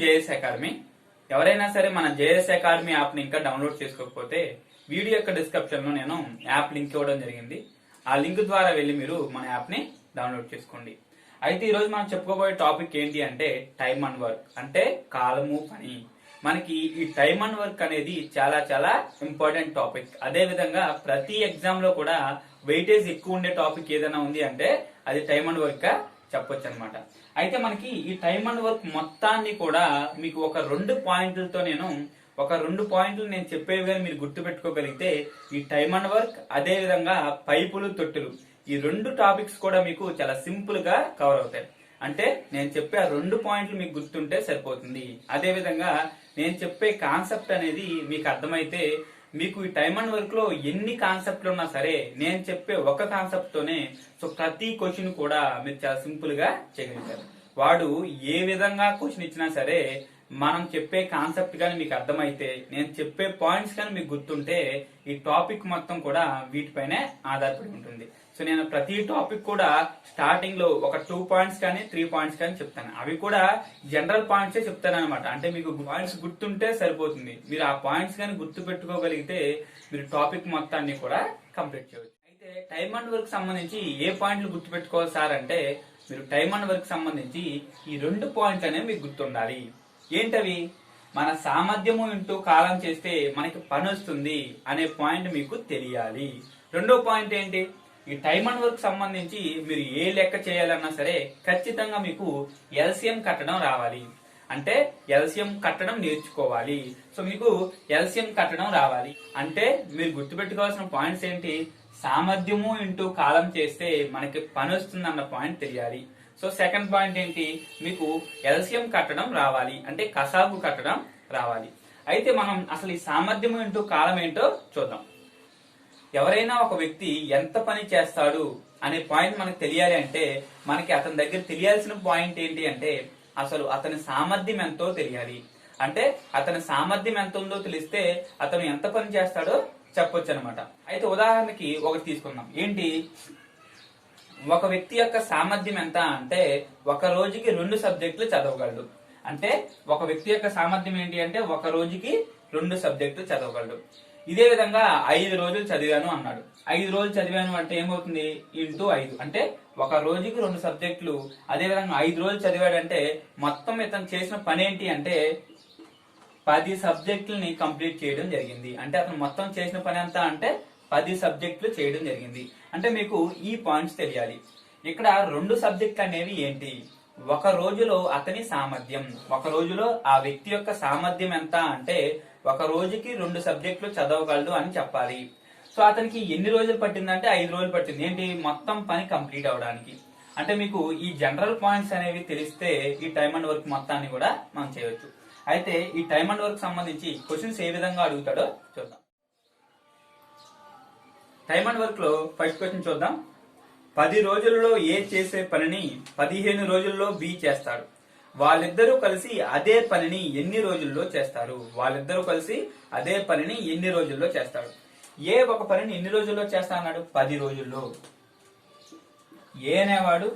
JS academy. ఎవరైనా సరే మన జేఎస్ అకాడమీ యాప్ ని ఇంకా డౌన్లోడ్ చేసుకోకపోతే వీడియో యొక్క డిస్క్రిప్షన్ లో నేను యాప్ లింక్ ఇవ్వడం జరిగింది. ఆ లింక్ ద్వారా వెళ్ళి మీరు మన యాప్ ని డౌన్లోడ్ చేసుకోండి. అయితే ఈ రోజు మనం చెప్పుకోబోయే టాపిక్ ఏంటి అంటే టైమ్ అండ్ వర్క్, అంటే కాలము పని. మనకి ఈ టైమ్ అండ్ వర్క్ అనేది చాలా చాలా ఇంపార్టెంట్ టాపిక్. అదే విధంగా ప్రతి ఎగ్జామ్ లో కూడా వెయిటేజ్ ఎక్కువ ఉండే టాపిక్ ఏదైనా ఉంది అంటే అది టైమ్ అండ్ వర్క్ గా చెప్పొచ్చు అనమాట. అయితే మనకి ఈ టైమ్ అండ్ వర్క్ మొత్తాన్ని కూడా మీకు ఒక రెండు పాయింట్లతో రెండు పాయింట్లు నేను చెప్పేవి కానీ మీరు గుర్తు పెట్టుకోగలిగితే ఈ టైమ్ అండ్ వర్క్, అదే విధంగా పైపులు తొట్టులు, ఈ రెండు టాపిక్స్ కూడా మీకు చాలా సింపుల్ గా కవర్ అవుతాయి. అంటే నేను చెప్పే ఆ రెండు పాయింట్లు మీకు గుర్తుంటే సరిపోతుంది. అదే విధంగా నేను చెప్పే కాన్సెప్ట్ అనేది మీకు అర్థమైతే మీకు ఈ టైమ్ అండ్ వర్క్ లో ఎన్ని కాన్సెప్ట్లు ఉన్నా సరే నేను చెప్పే ఒక కాన్సెప్ట్ తోనే ప్రతి క్వశ్చన్ కూడా మీరు చాలా సింపుల్ గా చేయగలుగుతారు. వాడు ఏ విధంగా క్వశ్చన్ ఇచ్చినా సరే మనం చెప్పే కాన్సెప్ట్ కానీ మీకు అర్థమైతే, నేను చెప్పే పాయింట్స్ కానీ మీకు గుర్తుంటే ఈ టాపిక్ మొత్తం కూడా వీటిపైనే ఆధారపడి ఉంటుంది. సో నేను ప్రతి టాపిక్ కూడా స్టార్టింగ్ లో ఒక 2 పాయింట్స్ కానీ 3 పాయింట్స్ కానీ చెప్తాను. అవి కూడా జనరల్ పాయింట్సే చెప్తాను అనమాట. అంటే మీకు పాయింట్స్ గుర్తుంటే సరిపోతుంది. మీరు ఆ పాయింట్స్ కానీ గుర్తు పెట్టుకోగలిగితే మీరు టాపిక్ మొత్తాన్ని కూడా కంప్లీట్ చేయవచ్చు. అయితే టైమ్ అండ్ వర్క్ సంబంధించి ఏ పాయింట్లు గుర్తు పెట్టుకోవాలి సార్ అంటే, మీరు టైమ్ అండ్ వర్క్ సంబంధించి ఈ రెండు పాయింట్లు అనేవి మీకు గుర్తుండాలి. ఏంటవి? మన సామర్థ్యము ఇంటూ కాలం చేస్తే మనకి పని వస్తుంది అనే పాయింట్ మీకు తెలియాలి. రెండో పాయింట్ ఏంటి? ఈ టైమ్ అండ్ వర్క్ సంబంధించి మీరు ఏ లెక్క చేయాలన్నా సరే ఖచ్చితంగా మీకు ఎల్సిఎం కట్టడం రావాలి. అంటే ఎల్సిఎం కట్టడం నేర్చుకోవాలి. సో మీకు ఎల్సిఎం కట్టడం రావాలి అంటే మీరు గుర్తుపెట్టుకోవాల్సిన పాయింట్స్ ఏంటి? సామర్థ్యము ఇంటూ కాలం చేస్తే మనకి పని వస్తుంది అన్న పాయింట్ తెలియాలి. సో సెకండ్ పాయింట్ ఏంటి? మీకు ఎల్సిఎం కట్టడం రావాలి, అంటే కసాగు కట్టడం రావాలి. అయితే మనం అసలు ఈ సామర్థ్యం ఇంటూ కాలం ఏంటో చూద్దాం. ఎవరైనా ఒక వ్యక్తి ఎంత పని చేస్తాడు అనే పాయింట్ మనకు తెలియాలి అంటే మనకి అతని దగ్గర తెలియాల్సిన పాయింట్ ఏంటి అంటే అసలు అతని సామర్థ్యం ఎంతో తెలియాలి. అంటే అతని సామర్థ్యం ఎంత ఉందో తెలిస్తే అతను ఎంత పని చేస్తాడో చెప్పొచ్చు అనమాట. అయితే ఉదాహరణకి ఒకటి తీసుకుందాం. ఏంటి? ఒక వ్యక్తి యొక్క సామర్థ్యం ఎంత అంటే ఒక రోజుకి 2 సబ్జెక్టులు చదవగలడు. అంటే ఒక వ్యక్తి యొక్క సామర్థ్యం ఏంటి అంటే ఒక రోజుకి 2 సబ్జెక్టులు చదవగలడు. ఇదే విధంగా 5 రోజులు చదివాను అన్నాడు. 5 రోజులు చదివాను అంటే ఏమవుతుంది? ఇంటూ 5 అంటే ఒక రోజుకి 2 సబ్జెక్టులు. అదే విధంగా 5 రోజులు చదివాడంటే మొత్తం ఇతను చేసిన పని ఏంటి అంటే 10 సబ్జెక్టులని కంప్లీట్ చేయడం జరిగింది. అంటే అతను మొత్తం చేసిన పని ఎంత అంటే 10 సబ్జెక్టులు చేయడం జరిగింది. అంటే మీకు ఈ పాయింట్స్ తెలియాలి. ఇక్కడ 2 సబ్జెక్టులు అనేవి ఏంటి? ఒక రోజులో అతని సామర్థ్యం, ఒక రోజులో ఆ వ్యక్తి యొక్క సామర్థ్యం ఎంత అంటే ఒక రోజుకి 2 సబ్జెక్టులు చదవగలడు అని చెప్పాలి. సో అతనికి ఎన్ని రోజులు పట్టిందంటే 5 రోజులు పట్టింది. ఏంటి? మొత్తం పని కంప్లీట్ అవడానికి. అంటే మీకు ఈ జనరల్ పాయింట్స్ అనేవి తెలిస్తే ఈ టైమ్ అండ్ వర్క్ మొత్తాన్ని కూడా మనం చేయవచ్చు. అయితే ఈ టైమ్ అండ్ వర్క్ సంబంధించి క్వశ్చన్స్ ఏ విధంగా అడుగుతాడో చూద్దాం. టైమ్ అండ్ వర్క్ లో ఫస్ట్ క్వశ్చన్ చూద్దాం. 10 రోజులలో ఏ చేసే పనిని 15 రోజుల్లో బి చేస్తాడు. వాళ్ళిద్దరూ కలిసి అదే పనిని ఎన్ని రోజుల్లో చేస్తారు? వాళ్ళిద్దరూ కలిసి అదే పనిని ఎన్ని రోజుల్లో చేస్తాడు? ఏ ఒక పనిని ఎన్ని రోజుల్లో చేస్తా అన్నాడు? 10 రోజుల్లో. ఏ అనేవాడు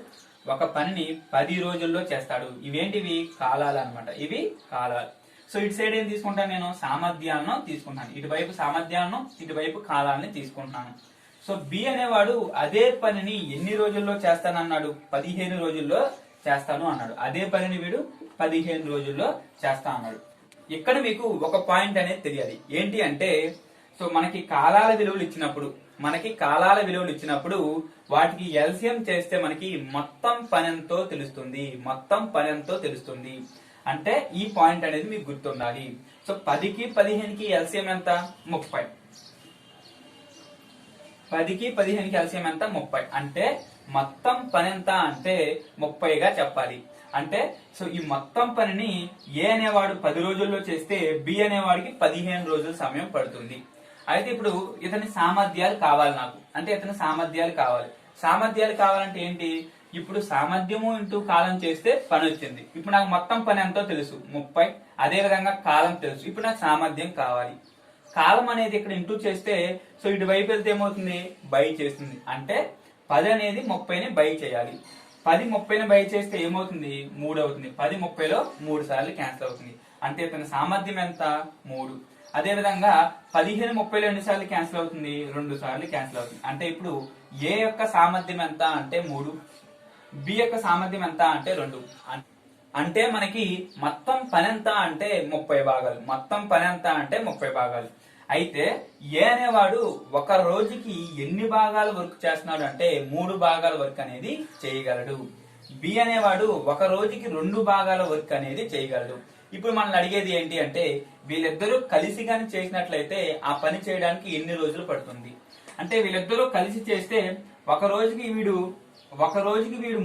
ఒక పనిని 10 రోజుల్లో చేస్తాడు. ఇవేంటివి? కాలాలు అనమాట. ఇవి కాలాలు. సో ఇటు సైడ్ ఏం తీసుకుంటాను? నేను సామర్థ్యాలను తీసుకుంటాను. ఇటువైపు సామర్థ్యాలను, ఇటువైపు కాలాలని తీసుకుంటున్నాను. సో బి అనేవాడు అదే పనిని ఎన్ని రోజుల్లో చేస్తానన్నాడు? 15 రోజుల్లో చేస్తాను అన్నాడు. అదే పనిని వీడు 15 రోజుల్లో చేస్తా అన్నాడు. ఇక్కడ మీకు ఒక పాయింట్ అనేది తెలియాలి. ఏంటి అంటే సో మనకి కాలాల విలువలు ఇచ్చినప్పుడు వాటికి ఎల్సిఎం చేస్తే మనకి మొత్తం పనెంతో తెలుస్తుంది. అంటే ఈ పాయింట్ అనేది మీకు గుర్తుండాలి. సో 10కి 15కి ఎల్సిఎం ఎంత? 30. 10కి 15కి ఎల్సిఎం ఎంత? 30. అంటే మొత్తం పని ఎంత అంటే 30గా చెప్పాలి. అంటే సో ఈ మొత్తం పనిని ఏ అనేవాడు 10 రోజుల్లో చేస్తే బి అనేవాడికి 15 రోజుల సమయం పడుతుంది. అయితే ఇప్పుడు ఇతని సామర్థ్యాలు కావాలి నాకు. అంటే ఇతని సామర్థ్యాలు కావాలంటే ఏంటి? ఇప్పుడు సామర్థ్యము ఇంటూ కాలం చేస్తే పని వచ్చింది. ఇప్పుడు నాకు మొత్తం పని ఎంతో తెలుసు 30. అదే విధంగా కాలం తెలుసు. ఇప్పుడు నాకు సామర్థ్యం కావాలి. కాలం అనేది ఇక్కడ ఇంటూ చేస్తే సో ఇటు వైపు వెళ్తే ఏమవుతుంది? బై చేస్తుంది. అంటే 10 అనేది 30ని బై చేయాలి. 10 30ని బై చేస్తే ఏమవుతుంది? 3 అవుతుంది. 10 30లో 3 సార్లు క్యాన్సిల్ అవుతుంది. అంటే ఇతని సామర్థ్యం ఎంత? 3. అదే విధంగా 15 30లో ఎన్ని సార్లు క్యాన్సిల్ అవుతుంది? 2 సార్లు క్యాన్సిల్ అవుతుంది. అంటే ఇప్పుడు ఏ యొక్క సామర్థ్యం ఎంత అంటే 3, బి యొక్క సామర్థ్యం ఎంత అంటే 2. అంటే మనకి మొత్తం పని ఎంత అంటే 30 భాగాలు. మొత్తం పని ఎంత అంటే 30 భాగాలు. అయితే ఏ అనేవాడు ఒక రోజుకి ఎన్ని భాగాల వర్క్ చేస్తున్నాడు అంటే 3 భాగాల వర్క్ అనేది చేయగలడు. బి అనేవాడు ఒక రోజుకి 2 భాగాల వర్క్ అనేది చేయగలడు. ఇప్పుడు మనం అడిగేది ఏంటి అంటే వీళ్ళిద్దరూ కలిసి కానీ చేసినట్లయితే ఆ పని చేయడానికి ఎన్ని రోజులు పడుతుంది? అంటే వీళ్ళిద్దరూ కలిసి చేస్తే ఒక రోజుకి వీడు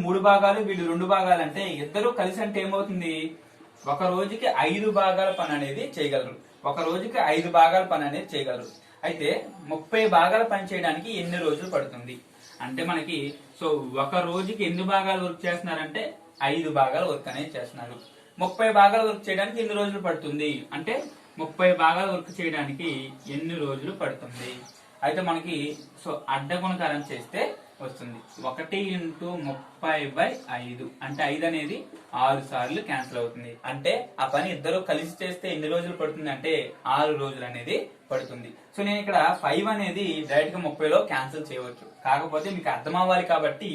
3 భాగాలు, వీడు 2 భాగాలు. అంటే ఇద్దరు కలిసి అంటే ఏమవుతుంది? ఒక రోజుకి 5 భాగాల పని అనేది చేయగలరు. ఒక రోజుకి 5 భాగాల పని అనేది చేయగలరు. అయితే 30 భాగాల పని చేయడానికి ఎన్ని రోజులు పడుతుంది అంటే మనకి ఒక రోజుకి ఎన్ని భాగాలు వర్క్ చేస్తున్నారంటే 5 భాగాల వర్క్ అనేది చేస్తున్నారు. 30 భాగాల వర్క్ చేయడానికి ఎన్ని రోజులు పడుతుంది అంటే 30 భాగాల వర్క్ చేయడానికి ఎన్ని రోజులు పడుతుంది? అయితే మనకి అడ్డగుణకారం చేస్తే వస్తుంది 1 × 30/5. అంటే 5 అనేది 6 సార్లు క్యాన్సిల్ అవుతుంది. అంటే ఆ పని ఇద్దరు కలిసి చేస్తే ఎన్ని రోజులు పడుతుంది అంటే 6 రోజులు అనేది పడుతుంది. నేను ఇక్కడ 5 అనేది డైరెక్ట్ గా 30లో క్యాన్సిల్ చేయవచ్చు. కాకపోతే మీకు అర్థం అవ్వాలి కాబట్టి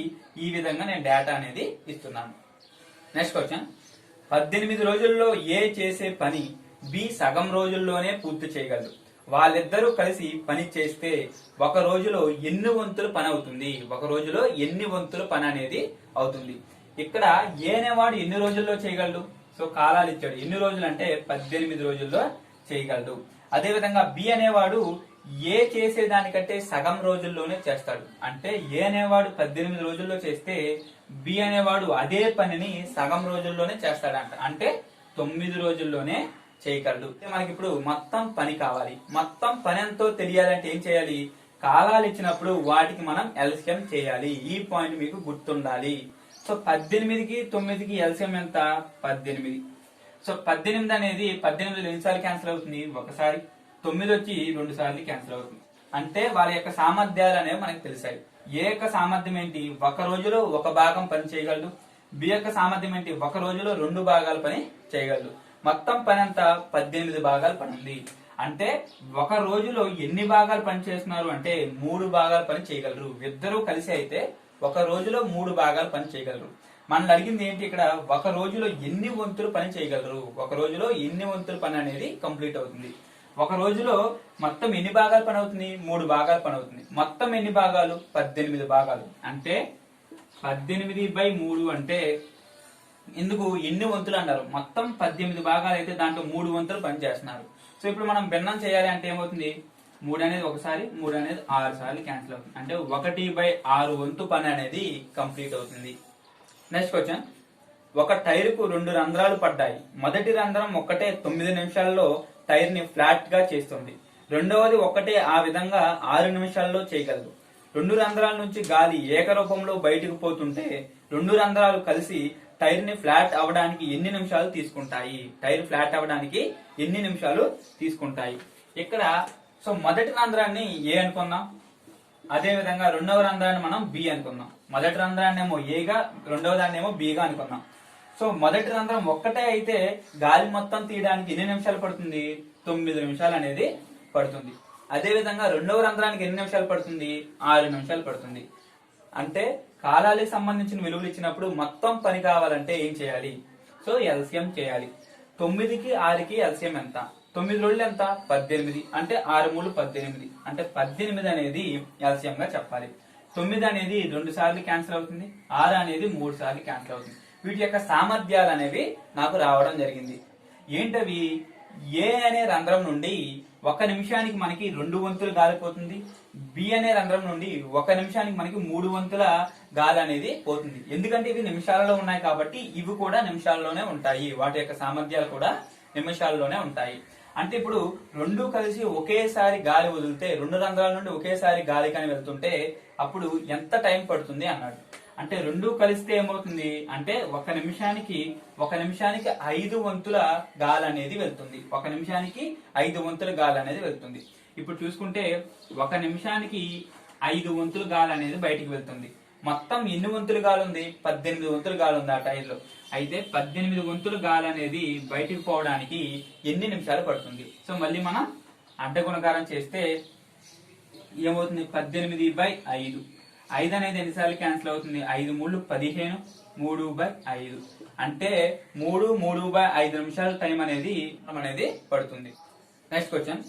ఈ విధంగా నేను డేటా అనేది ఇస్తున్నాను. నెక్స్ట్ క్వశ్చన్, 18 రోజుల్లో ఏ చేసే పని బి సగం రోజుల్లోనే పూర్తి చేయగలరు. వాళ్ళిద్దరూ కలిసి పని చేస్తే ఒక రోజులో ఎన్ని వంతులు పని అవుతుంది? ఒక రోజులో ఎన్ని వంతులు పని అనేది అవుతుంది? ఇక్కడ ఏ అనేవాడు ఎన్ని రోజుల్లో చేయగలడు? కాలాలు ఇచ్చాడు. ఎన్ని రోజులు అంటే 18 రోజుల్లో చేయగలడు. అదే విధంగా బి అనేవాడు ఏ చేసేదానికంటే సగం రోజుల్లోనే చేస్తాడు. అంటే ఏ అనేవాడు 18 రోజుల్లో చేస్తే బి అనేవాడు అదే పనిని సగం రోజుల్లోనే చేస్తాడంట. అంటే 9 రోజుల్లోనే చేయగలడు. మనకి ఇప్పుడు మొత్తం పని కావాలి. మొత్తం పని ఎంతో తెలియాలంటే ఏం చేయాలి? కాలాలు ఇచ్చినప్పుడు వాటికి మనం ఎల్సిఎం చేయాలి. ఈ పాయింట్ మీకు గుర్తుండాలి. 18కి 9కి ఎల్సిఎం ఎంత? 18. 18 అనేది 18 ఎన్నిసార్లు క్యాన్సిల్ అవుతుంది? ఒకసారి. 9 వచ్చి 2 సార్లు క్యాన్సిల్ అవుతుంది. అంటే వాళ్ళ యొక్క సామర్థ్యాలు అనేవి మనకు తెలిసాయి. ఏ యొక్క సామర్థ్యం ఏంటి? ఒక రోజులో 1 భాగం పని చేయగలడు. బి యొక్క సామర్థ్యం ఏంటి? ఒక రోజులో 2 భాగాలు పని చేయగలడు. మొత్తం పని అంతా 18 భాగాలు పని ఉంది. అంటే ఒక రోజులో ఎన్ని భాగాలు పని చేస్తున్నారు అంటే 3 భాగాలు పని చేయగలరు. ఇద్దరు కలిసి అయితే ఒక రోజులో 3 భాగాలు పని చేయగలరు. మనల్ని అడిగింది ఏంటి ఇక్కడ? ఒక రోజులో ఎన్ని వంతులు పని చేయగలరు. ఒక రోజులో ఎన్ని వంతులు పని అనేది కంప్లీట్ అవుతుంది. ఒక రోజులో మొత్తం ఎన్ని భాగాలు పని అవుతుంది? 3 భాగాలు పని అవుతుంది. మొత్తం ఎన్ని భాగాలు? 18 భాగాలు. అంటే 18/3 అంటే ఎందుకు ఎన్ని వంతులు అన్నారు? మొత్తం 18 భాగాలు అయితే దాంట్లో 3 వంతులు పని చేస్తున్నారు. ఇప్పుడు మనం భిన్నం చేయాలి అంటే ఏమవుతుంది? 3 అనేది ఒకసారి, 3 అనేది 6 సార్లు క్యాన్సిల్ అవుతుంది. అంటే 1/6 వంతు పని అనేది కంప్లీట్ అవుతుంది. నెక్స్ట్ క్వశ్చన్, ఒక టైర్ కు 2 రంధ్రాలు పడ్డాయి. మొదటి రంధ్రం ఒక్కటే 9 నిమిషాల్లో టైర్ ని ఫ్లాట్ గా చేస్తుంది. రెండవది ఒక్కటే ఆ విధంగా 6 నిమిషాల్లో చేయగలదు. 2 రంధ్రాల నుంచి గాలి ఏకరూపంలో బయటకు పోతుంటే 2 రంధ్రాలు కలిసి టైర్ ని ఫ్లాట్ అవ్వడానికి ఎన్ని నిమిషాలు తీసుకుంటాయి? టైర్ ఫ్లాట్ అవ్వడానికి ఎన్ని నిమిషాలు తీసుకుంటాయి? ఇక్కడ మొదటి రంధ్రాన్ని ఏ అనుకుందాం. అదే విధంగా రెండవ రంధ్రాన్ని మనం బి అనుకుందాం. మొదటి రంధ్రాన్ని ఏమో ఏగా, రెండవ దాన్ని ఏమో బిగా అనుకుందాం. మొదటి రంధ్రం ఒక్కటే అయితే గాలి మొత్తం తీయడానికి ఎన్ని నిమిషాలు పడుతుంది? 9 నిమిషాలు అనేది పడుతుంది. అదే విధంగా రెండవ రంధ్రానికి ఎన్ని నిమిషాలు పడుతుంది? 6 నిమిషాలు పడుతుంది. అంటే కాలాలకు సంబంధించిన విలువలు ఇచ్చినప్పుడు మొత్తం పని కావాలంటే ఏం చేయాలి? ఎల్సిఎం చేయాలి. 9కి 6కి ఎల్సిఎం ఎంత? 9 రోజులు ఎంత? 18. అంటే 6 × 3 = 18. అంటే 18 అనేది ఎల్సిఎం గా చెప్పాలి. 9 అనేది 2 సార్లు క్యాన్సిల్ అవుతుంది. 6 అనేది 3 సార్లు క్యాన్సిల్ అవుతుంది. వీటి యొక్క సామర్థ్యాలు అనేవి నాకు రావడం జరిగింది. ఏంటవి? ఏ అనే రంధ్రం నుండి 1 నిమిషానికి మనకి 2 వంతులు గాలి పోతుంది. బి అనే రంధ్రం నుండి 1 నిమిషానికి మనకి 3 వంతుల గాలి అనేది పోతుంది. ఎందుకంటే ఇవి నిమిషాలలో ఉన్నాయి కాబట్టి ఇవి కూడా నిమిషాల్లోనే ఉంటాయి. వాటి యొక్క సామర్థ్యాలు కూడా నిమిషాల్లోనే ఉంటాయి. అంటే ఇప్పుడు 2 కలిసి ఒకేసారి గాలి వదిలితే 2 రంధ్రాల నుండి ఒకేసారి గాలి కానీ వెళ్తుంటే అప్పుడు ఎంత టైం పడుతుంది అన్నాడు. అంటే 2 కలిస్తే ఏమవుతుంది అంటే 1 నిమిషానికి 5 వంతుల గాలి అనేది వెళ్తుంది. 1 నిమిషానికి 5 వంతుల గాలి అనేది వెళ్తుంది. ఇప్పుడు చూసుకుంటే 1 నిమిషానికి 5 వంతుల గాలి అనేది బయటికి వెళ్తుంది. మొత్తం ఎన్ని వంతులు గాలి ఉంది? 18 వంతులు గాలి ఉంది ఆ టైర్లో. అయితే 18 వంతులు గాలి అనేది బయటికి పోవడానికి ఎన్ని నిమిషాలు పడుతుంది? సో మళ్ళీ మనం అడ్డగుణకారం చేస్తే ఏమవుతుంది? 18/5. 5 అనేది ఎన్నిసార్లు క్యాన్సిల్ అవుతుంది? 5 3 15, 3/5. అంటే 3/5 నిమిషాల టైం అనేది పడుతుంది. నెక్స్ట్ క్వశ్చన్,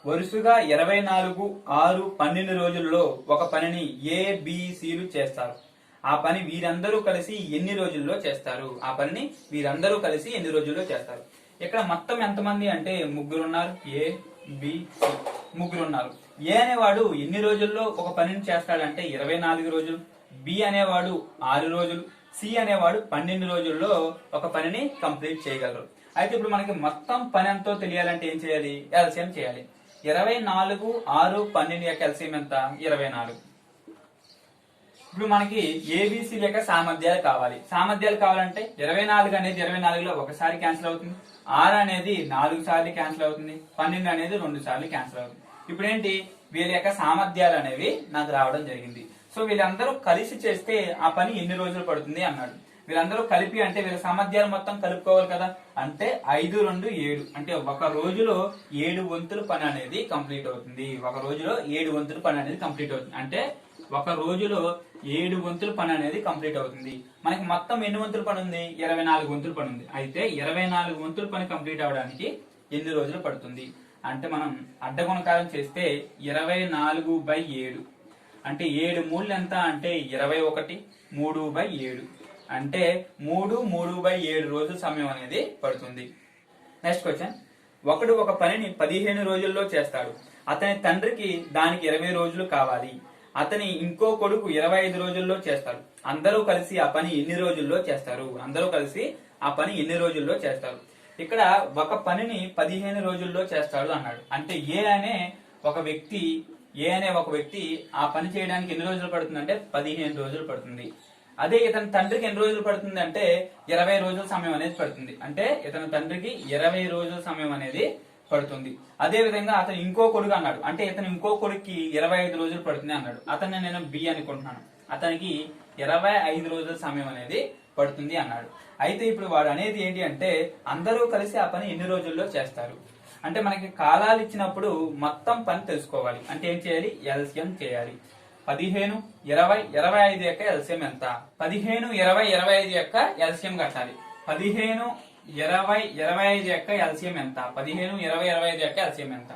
వరుసగా 24, 6, 12 రోజుల్లో ఒక పనిని ABCలు చేస్తారు. ఆ పని వీరందరూ కలిసి ఎన్ని రోజుల్లో చేస్తారు? ఆ పనిని వీరందరూ కలిసి ఎన్ని రోజుల్లో చేస్తారు? ఇక్కడ మొత్తం ఎంతమంది అంటే ముగ్గురు ఉన్నారు. ABC ముగ్గురు ఉన్నారు. ఏ అనేవాడు ఎన్ని రోజుల్లో ఒక పనిని చేస్తాడంటే 24 రోజులు. బి అనేవాడు 6 రోజులు. సి అనేవాడు 12 రోజుల్లో ఒక పనిని కంప్లీట్ చేయగలరు. అయితే ఇప్పుడు మనకి మొత్తం పని ఎంతో తెలియాలంటే ఏం చేయాలి? ఎల్సిఎం చేయాలి. 24, 6, 12 యొక్క ఎల్సిఎం ఎంత? 24. ఇప్పుడు మనకి ABC యొక్క సామర్థ్యాలు కావాలి. సామర్థ్యాలు కావాలంటే 24 అనేది 24లో ఒకసారి క్యాన్సిల్ అవుతుంది. 6 అనేది 4 సార్లు క్యాన్సిల్ అవుతుంది. 12 అనేది 2 సార్లు క్యాన్సిల్ అవుతుంది. ఇప్పుడు ఏంటి? వీళ్ళ యొక్క సామర్థ్యాలు అనేవి నాకు రావడం జరిగింది. సో వీళ్ళందరూ కలిసి చేస్తే ఆ పని ఎన్ని రోజులు పడుతుంది అన్నాడు. వీళ్ళందరూ కలిపి అంటే వీళ్ళ సామర్థ్యాలు మొత్తం కలుపుకోవాలి కదా. అంటే 5, 2, 7 అంటే ఒక రోజులో 7 వంతుల పని అనేది కంప్లీట్ అవుతుంది. ఒక రోజులో 7 వంతుల పని అనేది కంప్లీట్ అవుతుంది. అంటే ఒక రోజులో 7 వంతుల పని అనేది కంప్లీట్ అవుతుంది. మనకి మొత్తం ఎన్ని వంతుల పని ఉంది? 24 వంతుల పని ఉంది. అయితే 24 వంతుల పని కంప్లీట్ అవడానికి ఎన్ని రోజులు పడుతుంది అంటే మనం అడ్డగుణకారం చేస్తే 24/7 అంటే 7 మూళ్ళు ఎంత అంటే 21, 3/7 అంటే 3/7 రోజుల సమయం అనేది పడుతుంది. నెక్స్ట్ క్వశ్చన్, ఒకడు ఒక పనిని 15 రోజుల్లో చేస్తాడు. అతని తండ్రికి దానికి 20 రోజులు కావాలి. అతని ఇంకో కొడుకు 25 రోజుల్లో చేస్తాడు. అందరూ కలిసి ఆ పని ఎన్ని రోజుల్లో చేస్తారు? అందరూ కలిసి ఆ పని ఎన్ని రోజుల్లో చేస్తారు? ఇక్కడ ఒక పనిని 15 రోజుల్లో చేస్తాడు అన్నాడు. అంటే ఏ అనే ఒక వ్యక్తి ఆ పని చేయడానికి ఎన్ని రోజులు పడుతుంది అంటే 15 రోజులు పడుతుంది. అదే ఇతని తండ్రికి ఎన్ని రోజులు పడుతుంది అంటే 20 రోజుల సమయం అనేది పడుతుంది. అంటే ఇతని తండ్రికి 20 రోజుల సమయం అనేది పడుతుంది. అదే విధంగా అతను ఇంకో కొడుకు అన్నాడు. అంటే ఇతను ఇంకో కొడుకుకి 25 రోజులు పడుతుంది అన్నాడు. అతన్ని నేను బి అనుకుంటున్నాను. అతనికి 25 రోజుల సమయం అనేది పడుతుంది అన్నాడు. అయితే ఇప్పుడు వాడు అనేది ఏంటి అంటే అందరూ కలిసి ఆ పని ఎన్ని రోజుల్లో చేస్తారు అంటే మనకి కాలాలు ఇచ్చినప్పుడు మొత్తం పని తెలుసుకోవాలి. అంటే ఏం చేయాలి? ఎల్సిఎం చేయాలి. 15, 20, 25 యొక్క ఎల్సిఎం ఎంత? 15, 20, 25 యొక్క ఎల్సిఎం కట్టాలి. 15, 20, 25 యొక్క ఎల్సిఎం ఎంత? 15, 20, 25 యొక్క ఎల్సిఎం ఎంత?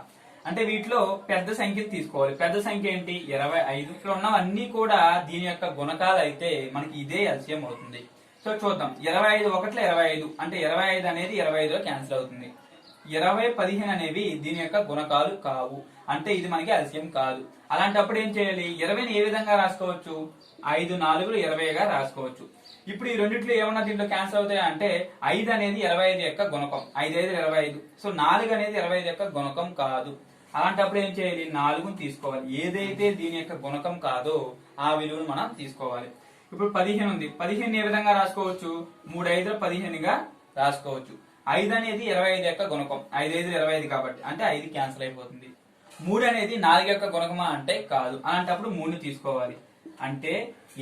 అంటే వీటిలో పెద్ద సంఖ్యలు తీసుకోవాలి. పెద్ద సంఖ్య ఏంటి? 25. ఇక్కడ ఉన్నవన్నీ కూడా దీని యొక్క గుణకాలు అయితే మనకి ఇదే ఎల్సిఎం అవుతుంది. సో చూద్దాం. 25 ఒకట్ల 25 అంటే 25 అనేది 25లో క్యాన్సిల్ అవుతుంది. 20, 15 అనేవి దీని యొక్క గుణకాలు కావు. అంటే ఇది మనకి ఎల్సిఎం కాదు. అలాంటప్పుడు ఏం చేయాలి? 20ని ఏ విధంగా రాసుకోవచ్చు? 5 4 20గా రాసుకోవచ్చు. ఇప్పుడు ఈ రెండిట్లో ఏమన్నా దీంట్లో క్యాన్సిల్ అవుతాయా అంటే 5 అనేది 25 యొక్క గుణకం. 5 5 25. సో 4 అనేది 25 యొక్క గుణకం కాదు. అలాంటప్పుడు ఏం చేయాలి? 4ని తీసుకోవాలి. ఏదైతే దీని యొక్క గుణకం కాదో ఆ విలువను మనం తీసుకోవాలి. ఇప్పుడు 15 ఉంది. 15 ఏ విధంగా రాసుకోవచ్చు? 3 5 15గా రాసుకోవచ్చు. 5 అనేది 25 యొక్క గుణకం. 5 5 25 కాబట్టి అంటే 5 క్యాన్సిల్ అయిపోతుంది. 3 అనేది 4 యొక్క గుణకమా అంటే కాదు. అలాంటప్పుడు 3ని తీసుకోవాలి. అంటే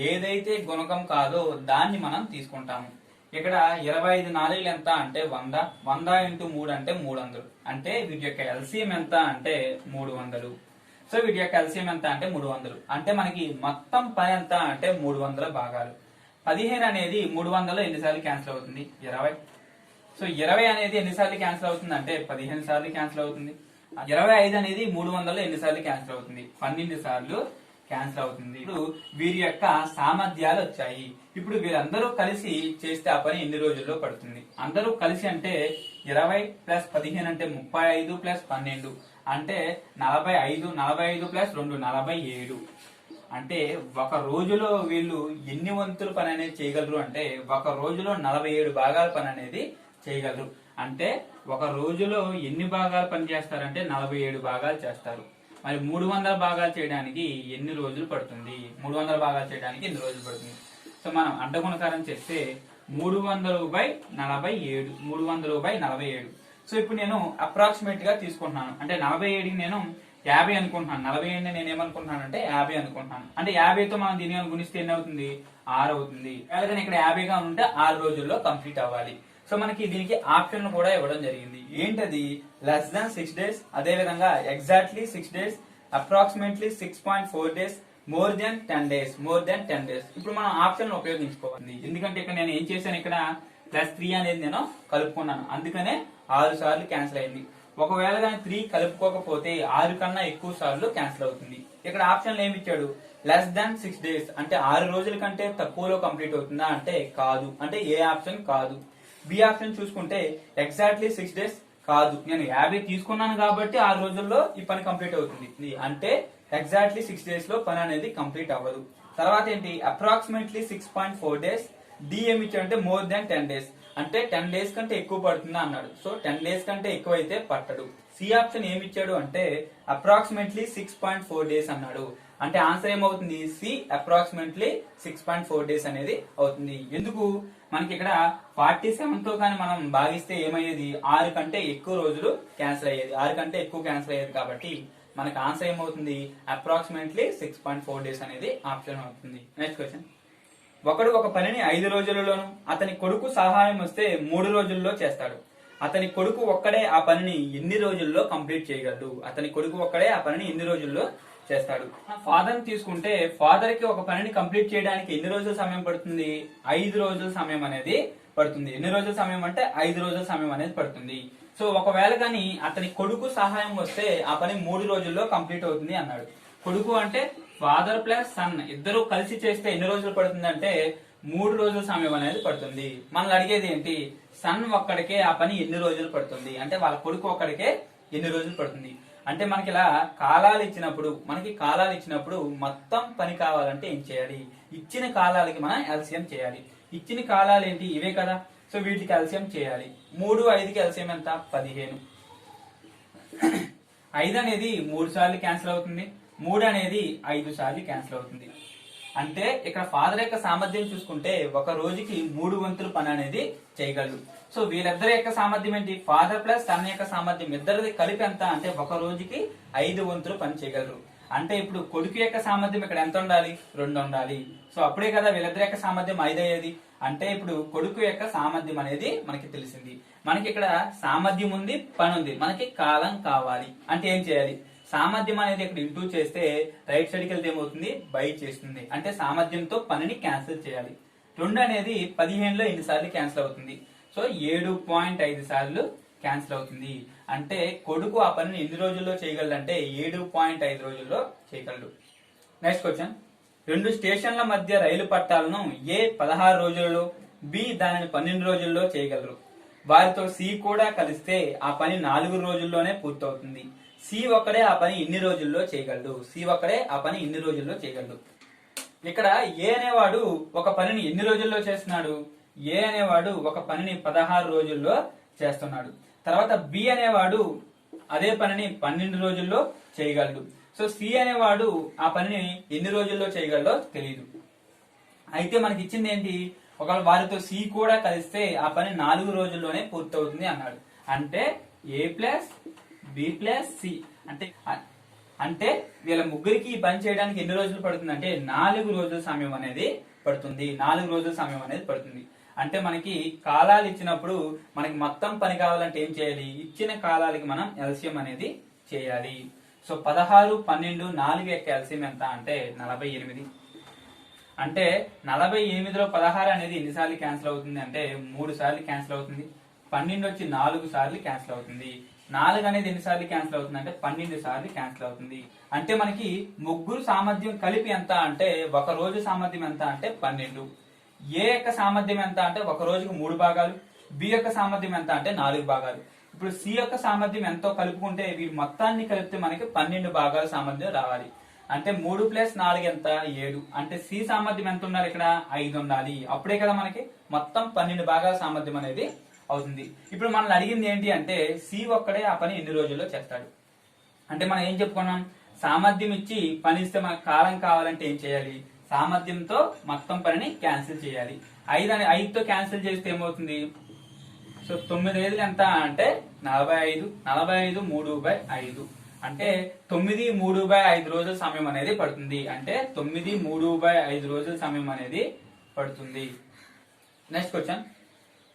ఏదైతే గుణకం కాదో దాన్ని మనం తీసుకుంటాము. ఇక్కడ 25 4 ఎంత అంటే 100. 100 × 3 అంటే 300. అంటే వీటి యొక్క ఎల్సిఎం ఎంత అంటే 300. సో వీటి యొక్క ఎల్సిఎం ఎంత అంటే 300. అంటే మనకి మొత్తం పని ఎంత అంటే 300 భాగాలు. 15 అనేది 300లో ఎన్నిసార్లు క్యాన్సిల్ అవుతుంది? 20. సో 20 అనేది ఎన్నిసార్లు క్యాన్సిల్ అవుతుంది అంటే 15 సార్లు క్యాన్సిల్ అవుతుంది. 25 అనేది 300లో ఎన్నిసార్లు క్యాన్సిల్ అవుతుంది? 12 సార్లు క్యాన్సిల్ అవుతుంది. ఇప్పుడు వీరి యొక్క సామర్థ్యాలు వచ్చాయి. ఇప్పుడు వీరందరూ కలిసి చేస్తే ఆ పని ఎన్ని రోజుల్లో పడుతుంది? అందరూ కలిసి అంటే 20 + 15 అంటే 35 + 12 అంటే 45. 45 + 2 47. అంటే ఒక రోజులో వీళ్ళు ఎన్ని వంతుల పని అనేది చేయగలరు అంటే ఒక రోజులో 47 భాగాల పని అనేది చేయగలరు. అంటే ఒక రోజులో ఎన్ని భాగాలు పని చేస్తారంటే 47 భాగాలు చేస్తారు. మరి 300 భాగాలు చేయడానికి ఎన్ని రోజులు పడుతుంది? 300 భాగాలు చేయడానికి ఎన్ని రోజులు పడుతుంది? సో మనం అడ్డగుణకారం చేస్తే 300/47. 300/47. సో ఇప్పుడు నేను అప్రాక్సిమేట్ గా తీసుకుంటున్నాను. అంటే 47కి నేను 50 అనుకుంటున్నాను. 40 అంటే నేను ఏమనుకుంటున్నాను అంటే 50 అనుకుంటున్నాను. అంటే 50తో మనం దీని గుణిస్తే ఎన్ని అవుతుంది? 6 అవుతుంది. అలాగే ఇక్కడ 50గా ఉంటే 6 రోజుల్లో కంప్లీట్ అవ్వాలి. సో మనకి దీనికి ఆప్షన్ కూడా ఇవ్వడం జరిగింది. ఏంటది? లెస్ దాన్ 6 డేస్, అదే విధంగా exactly 6 days, approximately 6.4 days, more than 10 days, more than 10 days. ఇప్పుడు మనం ఆప్షన్ ఉపయోగించుకోవాలి. ఎందుకంటే ఇక్కడ నేను ఏం చేశాను, ఇక్కడ +3 అనేది నేను కలుపుకున్నాను, అందుకనే 6 సార్లు క్యాన్సిల్ అయింది. ఒకవేళ కానీ 3 కలుపుకోకపోతే 6 కన్నా ఎక్కువ సార్లు క్యాన్సిల్ అవుతుంది. ఇక్కడ ఆప్షన్ ఏమి ఇచ్చాడు? లెస్ దాన్ 6 డేస్ అంటే 6 రోజుల కంటే తక్కువలో కంప్లీట్ అవుతుందా అంటే కాదు. అంటే ఏ ఆప్షన్ కాదు. బి ఆప్షన్ చూసుకుంటే ఎగ్జాక్ట్లీ 6 డేస్ కాదు, నేను 50 తీసుకున్నాను కాబట్టి 6 రోజుల్లో ఈ పని కంప్లీట్ అవుతుంది. అంటే ఎగ్జాక్ట్లీ 6 డేస్ లో పని అనేది కంప్లీట్ అవ్వదు. తర్వాత ఏంటి? Approximately 6.4 days. డి ఏమి ఇచ్చాడు అంటే మోర్ దాన్ 10 డేస్ అంటే 10 డేస్ కంటే ఎక్కువ పడుతుందా అన్నాడు. సో 10 డేస్ కంటే ఎక్కువ అయితే పట్టడు. సి ఆప్షన్ ఏమి ఇచ్చాడు అంటే అప్రాక్సిమేట్లీ 6.4 డేస్ అన్నాడు. అంటే ఆన్సర్ ఏమవుతుంది? సి అప్రాక్సిమేట్లీ 6.4 డేస్ అనేది అవుతుంది. ఎందుకు? మనకి ఇక్కడ 47 తో కానీ మనం భాగిస్తే ఏమయ్యేది? 6 కంటే ఎక్కువ రోజులు క్యాన్సిల్ అయ్యేది, 6 కంటే ఎక్కువ క్యాన్సిల్ అయ్యేది. కాబట్టి మనకి ఆన్సర్ ఏమవుతుంది? అప్రాక్సిమేట్లీ 6.4 డేస్ అనేది ఆప్షన్ అవుతుంది. Next question. ఒకడు ఒక పనిని 5 రోజులలోను, అతని కొడుకు సహాయం వస్తే 3 రోజుల్లో చేస్తాడు. అతని కొడుకు ఒక్కడే ఆ పనిని ఎన్ని రోజుల్లో కంప్లీట్ చేయగలడు? అతని కొడుకు ఒక్కడే ఆ పనిని ఎన్ని రోజుల్లో చేస్తాడు? ఫాదర్ తీసుకుంటే ఫాదర్ కి ఒక పనిని కంప్లీట్ చేయడానికి ఎన్ని రోజుల సమయం పడుతుంది? 5 రోజుల సమయం అనేది పడుతుంది. ఎన్ని రోజుల సమయం అంటే 5 రోజుల సమయం అనేది పడుతుంది. సో ఒకవేళ కానీ అతని కొడుకు సహాయం వస్తే ఆ పని 3 రోజుల్లో కంప్లీట్ అవుతుంది అన్నాడు. కొడుకు అంటే ఫాదర్ ప్లస్ సన్ ఇద్దరు కలిసి చేస్తే ఎన్ని రోజులు పడుతుంది అంటే 3 రోజుల సమయం అనేది పడుతుంది. మనల్ని అడిగేది ఏంటి? సన్ ఒక్కడికే ఆ పని ఎన్ని రోజులు పడుతుంది అంటే వాళ్ళ కొడుకు ఒక్కడికే ఎన్ని రోజులు పడుతుంది. అంటే మనకి ఇలా కాలాలు ఇచ్చినప్పుడు మొత్తం పని కావాలంటే ఏం చేయాలి? ఇచ్చిన కాలాలకి మనం ఎల్సిఎం చేయాలి. ఇచ్చిన కాలాలు ఏంటి? ఇవే కదా. సో వీటికి ఎల్సిఎం చేయాలి. 3, 5కి ఎల్సిఎం ఎంత? 15. 5 అనేది 3 సార్లు క్యాన్సిల్ అవుతుంది, 3 అనేది 5 సార్లు క్యాన్సిల్ అవుతుంది. అంటే ఇక్కడ ఫాదర్ యొక్క సామర్థ్యం చూసుకుంటే ఒక రోజుకి 3 వంతులు పని అనేది చేయగలరు. సో వీళ్ళిద్దరి యొక్క సామర్థ్యం ఏంటి? ఫాదర్ ప్లస్ సన్ యొక్క సామర్థ్యం ఇద్దరిది కలిపి ఎంత అంటే ఒక రోజుకి 5 వంతులు పని చేయగలరు. అంటే ఇప్పుడు కొడుకు యొక్క సామర్థ్యం ఇక్కడ ఎంత ఉండాలి? 2 ఉండాలి. సో అప్పుడే కదా వీళ్ళిద్దరి యొక్క సామర్థ్యం 5 అయ్యేది. అంటే ఇప్పుడు కొడుకు యొక్క సామర్థ్యం అనేది మనకి తెలిసింది. మనకి ఇక్కడ సామర్థ్యం ఉంది, పని ఉంది, మనకి కాలం కావాలి. అంటే ఏం చేయాలి? సామర్థ్యం అనేది ఇక్కడ ఇంటూ చేస్తే రైట్ సైడ్కి వెళ్తే ఏమవుతుంది? బై చేస్తుంది. అంటే సామర్థ్యంతో పనిని క్యాన్సిల్ చేయాలి. 2 అనేది 15లో ఎన్ని సార్లు క్యాన్సిల్ అవుతుంది? సో 7.5 సార్లు క్యాన్సిల్ అవుతుంది. అంటే కొడుకు ఆ పనిని ఎన్ని రోజుల్లో చేయగలడు అంటే 7.5 రోజుల్లో చేయగలడు. Next question. 2 స్టేషన్ల మధ్య రైలు పట్టాలను ఏ 16 రోజులలో, బి దానిని 12 రోజుల్లో చేయగలరు. వారితో సి కూడా కలిస్తే ఆ పని 4 రోజుల్లోనే పూర్తవుతుంది. సి ఒక్కడే ఆ పని ఎన్ని రోజుల్లో చేయగలడు? ఇక్కడ ఏ అనేవాడు ఒక పనిని ఎన్ని రోజుల్లో చేస్తున్నాడు? ఏ అనేవాడు ఒక పనిని 16 రోజుల్లో చేస్తున్నాడు. తర్వాత బి అనేవాడు అదే పనిని 12 రోజుల్లో చేయగలడు. సో సి అనేవాడు ఆ పనిని ఎన్ని రోజుల్లో చేయగలడో తెలియదు. అయితే మనకి ఇచ్చింది ఏంటి? ఒకవేళ వారితో సి కూడా కలిస్తే ఆ పని 4 రోజుల్లోనే పూర్తవుతుంది అన్నాడు. అంటే ఏ ప్లస్ బి ప్లస్ సి అంటే వీళ్ళ ముగ్గురికి ఈ పని చేయడానికి ఎన్ని రోజులు పడుతుంది అంటే 4 రోజుల సమయం అనేది పడుతుంది. అంటే మనకి కాలాలు ఇచ్చినప్పుడు మనకి మొత్తం పని కావాలంటే ఏం చేయాలి? ఇచ్చిన కాలాలకి మనం ఎల్సిఎం అనేది చేయాలి. సో 16, 12, 4 యొక్క ఎల్సిఎం ఎంత అంటే 48. అంటే 48లో 16 అనేది ఎన్నిసార్లు క్యాన్సిల్ అవుతుంది అంటే 3 సార్లు క్యాన్సిల్ అవుతుంది. 12 వచ్చి 4 సార్లు క్యాన్సిల్ అవుతుంది. 4 అనేది ఎన్నిసార్లు క్యాన్సిల్ అవుతుంది అంటే 12 సార్లు క్యాన్సిల్ అవుతుంది. అంటే మనకి ముగ్గురు సామర్థ్యం కలిపి ఎంత అంటే ఒక రోజు సామర్థ్యం ఎంత అంటే 12. ఏ యొక్క సామర్థ్యం ఎంత అంటే ఒక రోజుకు 3 భాగాలు, బి యొక్క సామర్థ్యం ఎంత అంటే 4 భాగాలు. ఇప్పుడు సి యొక్క సామర్థ్యం ఎంతో కలుపుకుంటే వీరి మొత్తాన్ని కలిపితే మనకి 12 భాగాల సామర్థ్యం రావాలి. అంటే 3 + 4 ఎంత? 7. అంటే సి సామర్థ్యం ఎంత ఉండాలి? ఇక్కడ 5 ఉండాలి. అప్పుడే కదా మనకి మొత్తం 12 భాగాల సామర్థ్యం అనేది అవుతుంది. ఇప్పుడు మనల్ని అడిగింది ఏంటి అంటే సి ఒక్కడే ఆ పని ఎన్ని రోజుల్లో చేస్తాడు. అంటే మనం ఏం చెప్పుకున్నాం? సామర్థ్యం ఇచ్చి పని ఇస్తే మనకు కాలం కావాలంటే ఏం చేయాలి? సామర్థ్యంతో మొత్తం పనిని క్యాన్సిల్ చేయాలి. 5తో క్యాన్సిల్ చేస్తే ఏమవుతుంది? సో 9 ఎంత అంటే 45. 45 3/5 అంటే 9 3/5 రోజుల సమయం అనేది పడుతుంది. అంటే 9 3/5 రోజుల సమయం అనేది పడుతుంది. నెక్స్ట్ క్వశ్చన్,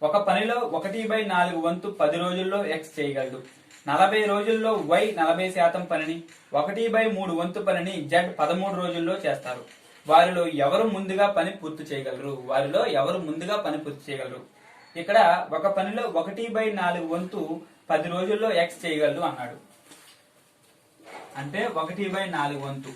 ఒక పనిలో 1/4 వంతు 10 రోజుల్లో ఎక్స్ చేయగలడు. 40 రోజుల్లో వై 40% పనిని, 1/3 వంతు పనిని జెడ్ 13 రోజుల్లో చేస్తారు. వారిలో ఎవరు ముందుగా పని పూర్తి చేయగలరు? ఇక్కడ ఒక పనిలో 1/4 వంతు 10 రోజుల్లో ఎక్స్ చేయగలడు అన్నాడు. అంటే 1/4 వంతు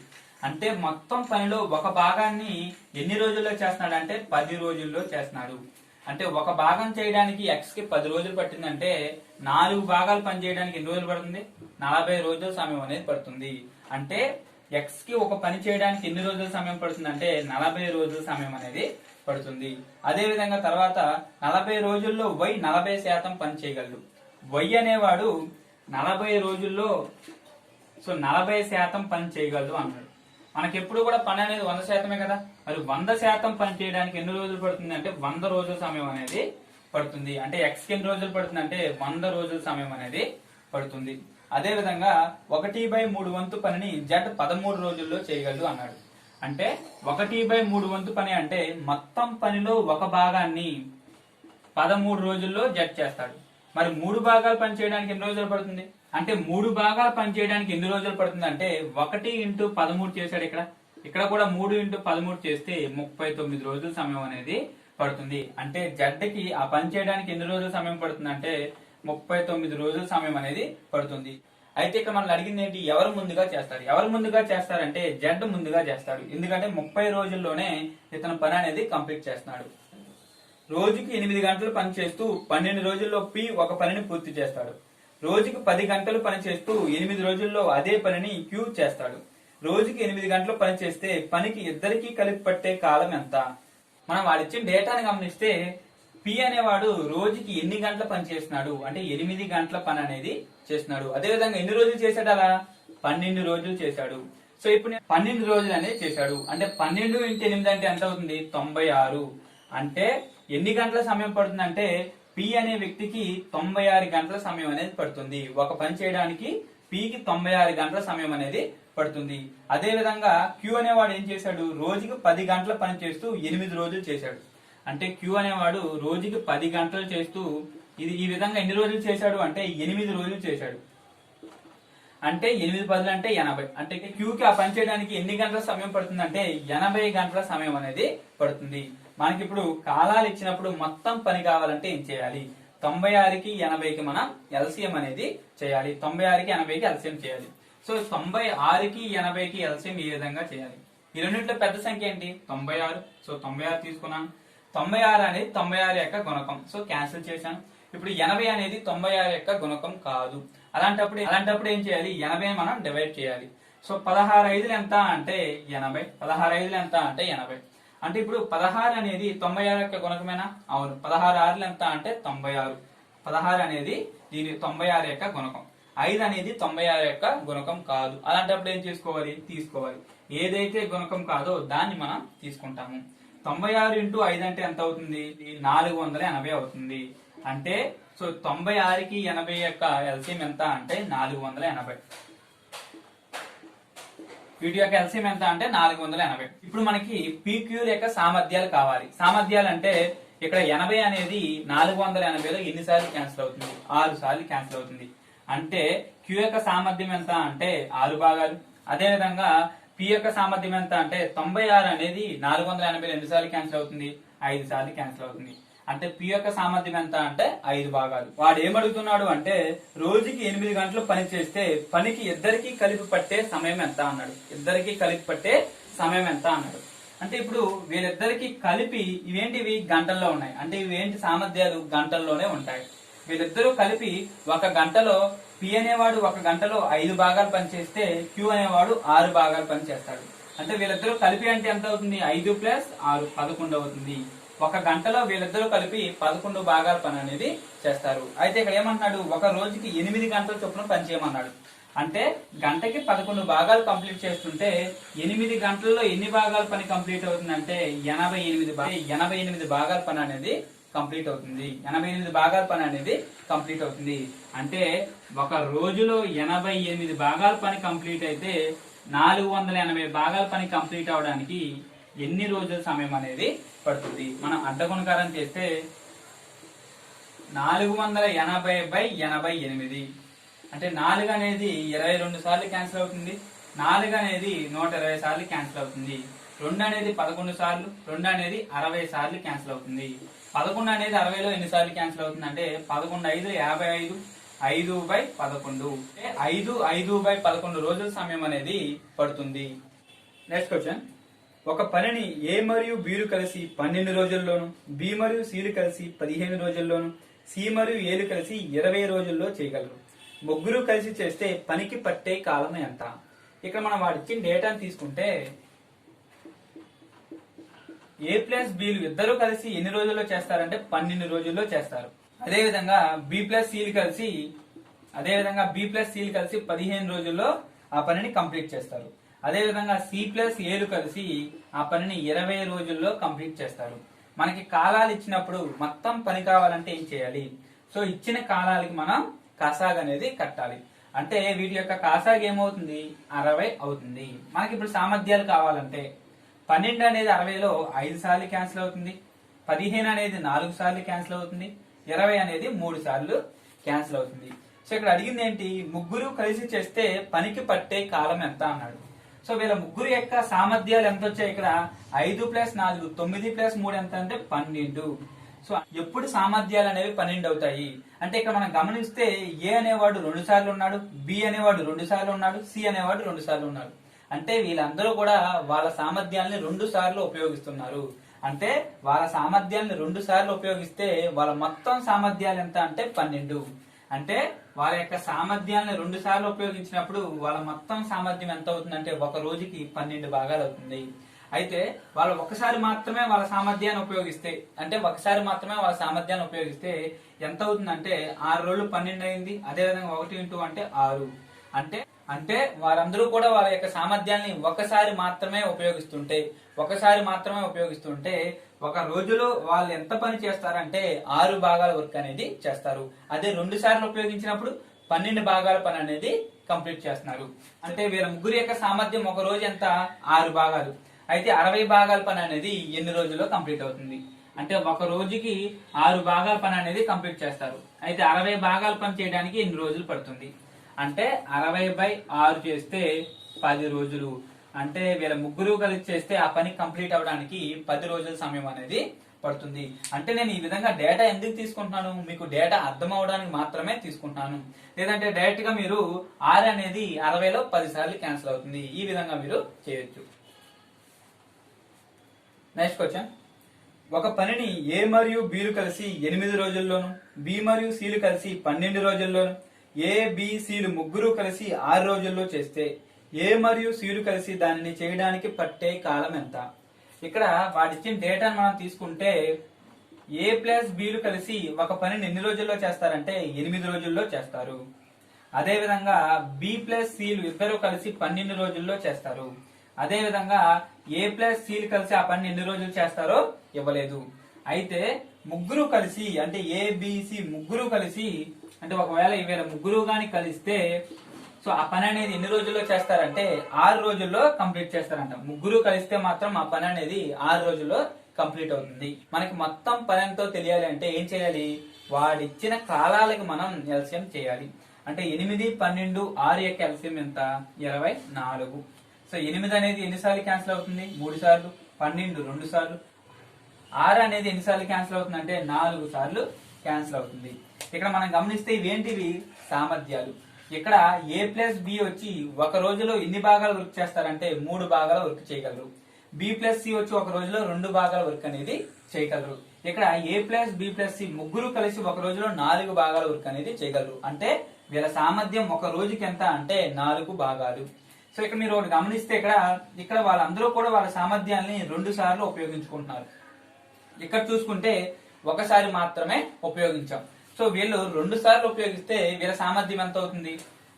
అంటే మొత్తం పనిలో ఒక భాగాన్ని ఎన్ని రోజుల్లో చేస్తున్నాడు అంటే 10 రోజుల్లో చేస్తున్నాడు. అంటే ఒక భాగం చేయడానికి ఎక్స్ కి 10 రోజులు పట్టిందంటే 4 భాగాలు పని చేయడానికి ఎన్ని రోజులు పడుతుంది? 40 రోజుల సమయం అనేది పడుతుంది. అంటే ఎక్స్ కి ఒక పని చేయడానికి ఎన్ని రోజుల సమయం పడుతుంది అంటే 40 రోజుల సమయం అనేది పడుతుంది. అదే విధంగా తర్వాత 40 రోజుల్లో వై 40% పని చేయగలడు. వై అనేవాడు 40 రోజుల్లో 40% పని చేయగలడు అన్నాడు. మనకి ఎప్పుడు కూడా పని అనేది 100%మే కదా. మరి 100% పని చేయడానికి ఎన్ని రోజులు పడుతుంది అంటే 100 రోజుల సమయం అనేది పడుతుంది. అంటే ఎక్స్ కి ఎన్ని రోజులు పడుతుంది అంటే 100 రోజుల సమయం అనేది పడుతుంది. అదే విధంగా 1/3 వంతు పనిని జెడ్ 13 రోజుల్లో చేయగలడు అన్నాడు. అంటే 1/3 వంతు పని అంటే మొత్తం పనిలో ఒక భాగాన్ని 13 రోజుల్లో జెడ్ చేస్తాడు. మరి 3 భాగాలు పని చేయడానికి ఎన్ని రోజులు పడుతుంది అంటే 3 భాగాలు పని చేయడానికి ఎన్ని రోజులు పడుతుంది అంటే 1 × 13 చేశాడు. ఇక్కడ కూడా 3 × 13 చేస్తే 39 రోజుల సమయం అనేది పడుతుంది. అంటే జెడ్ కి ఆ పని చేయడానికి ఎన్ని రోజుల సమయం పడుతుంది అంటే 39 రోజుల సమయం అనేది పడుతుంది. అయితే ఇక్కడ మనం అడిగింది ఏంటి, ఎవరు ముందుగా చేస్తారంటే జెడ్ ముందుగా చేస్తాడు. ఎందుకంటే 30 రోజుల్లోనే ఇతను పని అనేది కంప్లీట్ చేస్తున్నాడు. రోజుకి 8 గంటలు పని చేస్తూ 12 రోజుల్లో పి ఒక పనిని పూర్తి చేస్తాడు. రోజుకి 10 గంటలు పని చేస్తూ 8 రోజుల్లో అదే పనిని క్యూ చేస్తాడు. రోజుకి 8 గంటలు పని చేస్తే పనికి ఇద్దరికి కలిపి పట్టే కాలం ఎంత? మనం వాడిచ్చిన డేటాని గమనిస్తే పి అనేవాడు రోజుకి ఎన్ని గంటల పని చేస్తున్నాడు అంటే 8 గంటల పని అనేది చేస్తున్నాడు. అదే విధంగా ఎన్ని రోజులు చేశాడు? అలా 12 రోజులు చేశాడు. సో ఇప్పుడు 12 రోజులు అనేది చేశాడు. అంటే 12 × 8 అంటే ఎంత అవుతుంది? 96. అంటే ఎన్ని గంటల సమయం పడుతుంది అంటే పి అనే వ్యక్తికి 96 గంటల సమయం అనేది పడుతుంది. ఒక పని చేయడానికి పికి 96 గంటల సమయం అనేది పడుతుంది. అదే విధంగా క్యూ అనేవాడు ఏం చేశాడు? రోజుకి 10 గంటల పని చేస్తూ 8 రోజులు చేశాడు. అంటే క్యూ అనేవాడు రోజుకి 10 గంటలు చేస్తూ ఈ విధంగా ఎన్ని రోజులు చేశాడు అంటే 8 రోజులు చేశాడు. అంటే 8 10 అంటే 80. అంటే క్యూకి ఆ పని చేయడానికి ఎన్ని గంటల సమయం పడుతుంది అంటే 80 గంటల సమయం అనేది పడుతుంది. మనకి ఇప్పుడు కాలాలు ఇచ్చినప్పుడు మొత్తం పని కావాలంటే ఏం చేయాలి? 96కి 80కి మనం ఎల్సిఎం అనేది చేయాలి. 96కి 80కి ఎల్సిఎం చేయాలి. సో 96కి 80కి ఎల్సిఎం ఈ విధంగా చేయాలి. ఈ రెండింటిలో పెద్ద సంఖ్య ఏంటి? 96. సో 96 తీసుకున్నాను. 96 అనేది 96 యొక్క గుణకం. సో క్యాన్సిల్ చేశాను. ఇప్పుడు 80 అనేది 96 యొక్క గుణకం కాదు. అలాంటప్పుడు ఏం చేయాలి? 80 మనం డివైడ్ చేయాలి. సో 16 5 ఎంత అంటే 80. 16 5 ఎంత అంటే 80. అంటే ఇప్పుడు 16 అనేది 96 యొక్క గుణకమేనా? అవును. 16 6 ఎంత అంటే 96. 16 అనేది దీని 96 యొక్క గుణకం. 5 అనేది 96 యొక్క గుణకం కాదు. అలాంటప్పుడు ఏం తీసుకోవాలి. ఏదైతే గుణకం కాదో దాన్ని మనం తీసుకుంటాము. 96 × 5 అంటే ఎంత అవుతుంది? 480 అవుతుంది. అంటే సో 96కి 80 యొక్క ఎల్సిఎం ఎంత అంటే 480. వీటి యొక్క ఎల్సిఎం ఎంత అంటే 480. ఇప్పుడు మనకి పీక్యూ యొక్క సామర్థ్యాలు కావాలి. సామర్థ్యాలు అంటే ఇక్కడ 80 అనేది 480లో ఎన్నిసార్లు క్యాన్సిల్ అవుతుంది? 6 సార్లు క్యాన్సిల్ అవుతుంది. అంటే క్యూ యొక్క సామర్థ్యం ఎంత అంటే 6 భాగాలు. అదే విధంగా పి యొక్క సామర్థ్యం ఎంత అంటే 96 అనేది 480 ఎన్నిసార్లు క్యాన్సిల్ అవుతుంది? 5 సార్లు క్యాన్సిల్ అవుతుంది. అంటే పి యొక్క సామర్థ్యం ఎంత అంటే 5 భాగాలు. వాడు ఏమడుగుతున్నాడు అంటే రోజుకి 8 గంటలు పని చేస్తే పనికి ఇద్దరికి కలిపి పట్టే సమయం ఎంత అన్నాడు. ఇద్దరికి కలిపి పట్టే సమయం ఎంత అన్నాడు. అంటే ఇప్పుడు వీళ్ళిద్దరికి కలిపి ఇవేంటివి? గంటల్లో ఉన్నాయి. అంటే ఇవేంటి? సామర్థ్యాలు గంటల్లోనే ఉంటాయి. వీళ్ళిద్దరూ కలిపి ఒక గంటలో పి అనేవాడు ఒక గంటలో 5 భాగాలు పనిచేస్తే క్యూ అనేవాడు 6 భాగాలు పనిచేస్తాడు. అంటే వీళ్ళిద్దరూ కలిపి అంటే ఎంత అవుతుంది? 5 + 6 11 అవుతుంది. ఒక గంటలో వీళ్ళిద్దరూ కలిపి 11 భాగాల పని అనేది చేస్తారు. అయితే ఇక్కడ ఏమంటున్నాడు? ఒక రోజుకి 8 గంటల చొప్పున పని చేయమన్నాడు. అంటే గంటకి 11 భాగాలు కంప్లీట్ చేస్తుంటే 8 గంటల్లో ఎన్ని భాగాల పని కంప్లీట్ అవుతుంది అంటే 88 భాగాల పని అనేది కంప్లీట్ అవుతుంది. 88 భాగాల పని అనేది కంప్లీట్ అవుతుంది. అంటే ఒక రోజులో 88 భాగాల పని కంప్లీట్ అయితే 480 భాగాల పని కంప్లీట్ అవడానికి ఎన్ని రోజుల సమయం అనేది పడుతుంది? మనం అడ్డగుణకారం చేస్తే 480/88 అంటే 4 అనేది 22 సార్లు క్యాన్సిల్ అవుతుంది, 4 అనేది 120 సార్లు క్యాన్సిల్ అవుతుంది, 2 అనేది 11 సార్లు, 2 అనేది 60 సార్లు క్యాన్సిల్ అవుతుంది. 11 అనేది 60లో ఎన్ని సార్లు క్యాన్సిల్ అవుతుంది అంటే 11 5 55, 5/11 5/11 రోజుల సమయం అనేది పడుతుంది. నెక్స్ట్ క్వశ్చన్, ఒక పనిని ఏ మరియు బీలు కలిసి 12 రోజుల్లోను, బి మరియు సిలు కలిసి 15 రోజుల్లోను, సి మరియు ఏలు కలిసి 20 రోజుల్లో చేయగలరు. ముగ్గురు కలిసి చేస్తే పనికి పట్టే కాలం ఎంత? ఇక్కడ మనం వాడు ఇచ్చిన డేటాను తీసుకుంటే ఏ ప్లస్ బీలు ఇద్దరు కలిసి ఎన్ని రోజుల్లో చేస్తారంటే 12 రోజుల్లో చేస్తారు. అదేవిధంగా బి ప్లస్ సిలు కలిసి 15 రోజుల్లో ఆ పనిని కంప్లీట్ చేస్తారు. అదేవిధంగా సి ప్లస్ ఏలు కలిసి ఆ పనిని 20 రోజుల్లో కంప్లీట్ చేస్తారు. మనకి కాలాలు ఇచ్చినప్పుడు మొత్తం పని కావాలంటే ఏం చేయాలి? సో ఇచ్చిన కాలాలకి మనం కాసాగ్ అనేది కట్టాలి. అంటే వీటి యొక్క కాసాగ్ ఏమవుతుంది? 60 అవుతుంది. మనకి ఇప్పుడు సామర్థ్యాలు కావాలంటే 12 అనేది 60లో 5 సార్లు క్యాన్సిల్ అవుతుంది, 15 అనేది 4 సార్లు క్యాన్సిల్ అవుతుంది, 20 అనేది 3 సార్లు క్యాన్సిల్ అవుతుంది. సో ఇక్కడ అడిగింది ఏంటి? ముగ్గురు కలిసి చేస్తే పనికి పట్టే కాలం ఎంత అన్నాడు. సో వీళ్ళ ముగ్గురు యొక్క సామర్థ్యాలు ఎంత వచ్చాయి? ఇక్కడ 5 + 4 9 + 3 ఎంత అంటే 12. సో ఎప్పుడు సామర్థ్యాలు అనేవి 12 అవుతాయి అంటే ఇక్కడ మనం గమనిస్తే ఏ అనేవాడు 2 సార్లు ఉన్నాడు, బి అనేవాడు 2 సార్లు ఉన్నాడు, సి అనేవాడు 2 సార్లు ఉన్నాడు. అంటే వీళ్ళందరూ కూడా వాళ్ళ సామర్థ్యాలని 2 సార్లు ఉపయోగిస్తున్నారు. అంటే వాళ్ళ సామర్థ్యాలను 2 సార్లు ఉపయోగిస్తే వాళ్ళ మొత్తం సామర్థ్యాలు ఎంత అంటే 12. అంటే వాళ్ళ యొక్క సామర్థ్యాలను 2 సార్లు ఉపయోగించినప్పుడు వాళ్ళ మొత్తం సామర్థ్యం ఎంత అవుతుందంటే ఒక రోజుకి 12 భాగాలు అవుతుంది. అయితే వాళ్ళు ఒకసారి మాత్రమే వాళ్ళ సామర్థ్యాన్ని ఉపయోగిస్తే ఎంత అవుతుందంటే 6 రోజులు 12 అయింది. అదేవిధంగా 1 × అంటే 6 అంటే వారందరూ కూడా వాళ్ళ యొక్క సామర్థ్యాన్ని ఒకసారి మాత్రమే ఉపయోగిస్తుంటే ఒక రోజులో వాళ్ళు ఎంత పని చేస్తారంటే 6 భాగాల వర్క్ అనేది చేస్తారు. అదే 2 సార్లు ఉపయోగించినప్పుడు 12 భాగాల పని అనేది కంప్లీట్ చేస్తున్నారు. అంటే వీళ్ళ ముగ్గురు యొక్క సామర్థ్యం ఒక రోజు ఎంత? 6 భాగాలు. అయితే 60 భాగాల పని అనేది ఎన్ని రోజుల్లో కంప్లీట్ అవుతుంది అంటే ఒక రోజుకి 6 భాగాల పని అనేది కంప్లీట్ చేస్తారు. అయితే 60 భాగాల పని చేయడానికి ఎన్ని రోజులు పడుతుంది అంటే 60/6 చేస్తే 10 రోజులు. అంటే వీళ్ళ ముగ్గురు కలిసి చేస్తే ఆ పని కంప్లీట్ అవడానికి 10 రోజుల సమయం అనేది పడుతుంది. అంటే నేను ఈ విధంగా డేటా ఎందుకు తీసుకుంటున్నాను? మీకు డేటా అర్థం అవడానికి మాత్రమే తీసుకుంటున్నాను. లేదంటే డైరెక్ట్ గా మీరు 6 అనేది 60లో 10 సార్లు క్యాన్సిల్ అవుతుంది. ఈ విధంగా మీరు చేయొచ్చు. నెక్స్ట్ క్వశ్చన్, ఒక పనిని ఏ మరియు బీలు కలిసి 8 రోజుల్లోను, బి మరియు సిలు కలిసి 12 రోజుల్లోను, ఏ బి సిలు ముగ్గురు కలిసి 6 రోజుల్లో చేస్తే ఏ మరియు సిలు కలిసి దానిని చేయడానికి పట్టే కాలం ఎంత? ఇక్కడ వాటిచ్చిన డేటాను మనం తీసుకుంటే ఏ ప్లస్ బీలు కలిసి ఒక పనిని ఎన్ని రోజుల్లో చేస్తారంటే 8 రోజుల్లో చేస్తారు. అదేవిధంగా బి ప్లస్ సిలు ఇద్దరు కలిసి 12 రోజుల్లో చేస్తారు. అదేవిధంగా ఏ ప్లస్ సిలు కలిసి ఆ పని ఎన్ని రోజులు చేస్తారో ఇవ్వలేదు. అయితే ముగ్గురు కలిసి అంటే ఏబిసి ముగ్గురు కలిసి అంటే ఒకవేళ వీళ్ళ ముగ్గురు గాని కలిస్తే సో ఆ పని అనేది ఎన్ని రోజుల్లో చేస్తారంటే 6 రోజుల్లో కంప్లీట్ చేస్తారంట. ముగ్గురు కలిస్తే మాత్రం ఆ పని అనేది 6 రోజుల్లో కంప్లీట్ అవుతుంది. మనకి మొత్తం పని ఎంతో తెలియాలి అంటే ఏం చేయాలి? వాడిచ్చిన కాలాలకి మనం ఎల్సిఎం చేయాలి. అంటే 8, 12, 6 యొక్క ఎల్సిఎం ఎంత? 24. సో 8 అనేది ఎన్నిసార్లు క్యాన్సిల్ అవుతుంది? 3 సార్లు. 12 2 సార్లు. 6 అనేది ఎన్నిసార్లు క్యాన్సిల్ అవుతుంది అంటే 4 సార్లు క్యాన్సిల్ అవుతుంది. ఇక్కడ మనం గమనిస్తే ఇవేంటివి? సామర్థ్యాలు. ఇక్కడ ఏ ప్లస్ బి వచ్చి ఒక రోజులో ఎన్ని భాగాలు వర్క్ చేస్తారంటే 3 భాగాల వర్క్ చేయగలరు. బి ప్లస్ సి వచ్చి ఒక రోజులో 2 భాగాల వర్క్ అనేది చేయగలరు. ఇక్కడ ఏ ప్లస్ బి ప్లస్ సి ముగ్గురు కలిసి ఒక రోజులో 4 భాగాల వర్క్ అనేది చేయగలరు. అంటే వీళ్ళ సామర్థ్యం ఒక రోజుకి ఎంత అంటే 4 భాగాలు. సో ఇక్కడ మీరు ఒకటి గమనిస్తే ఇక్కడ వాళ్ళందరూ కూడా వాళ్ళ సామర్థ్యాన్ని 2 సార్లు ఉపయోగించుకుంటున్నారు. ఇక్కడ చూసుకుంటే ఒకసారి మాత్రమే ఉపయోగించాం. సో వీళ్ళు 2 సార్లు ఉపయోగిస్తే వీళ్ళ సామర్థ్యం ఎంత అవుతుంది